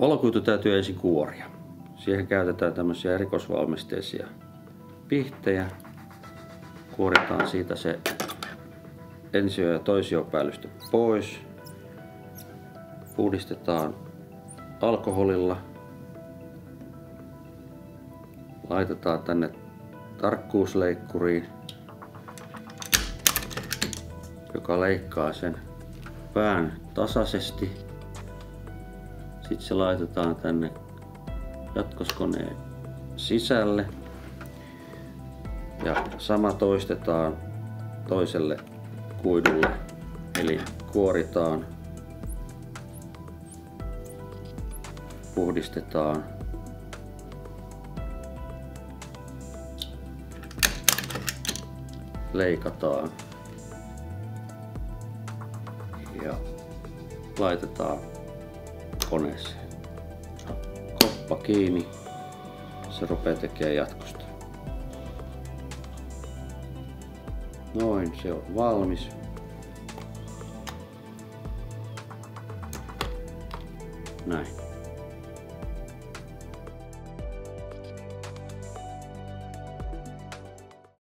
Valokuitu täytyy ensin kuoria. Siihen käytetään tämmöisiä erikoisvalmisteisia pihtejä. Kuoritaan siitä se ensio- ja toisiopäällystö pois. Puhdistetaan alkoholilla. Laitetaan tänne tarkkuusleikkuriin, joka leikkaa sen pään tasaisesti. Sitten se laitetaan tänne jatkoskoneen sisälle. Ja sama toistetaan toiselle kuidulle. Eli kuoritaan, puhdistetaan, leikataan ja laitetaan koneeseen. Koppa kiinni, se rupeaa tekemään jatkosta. Noin, se on valmis. Näin.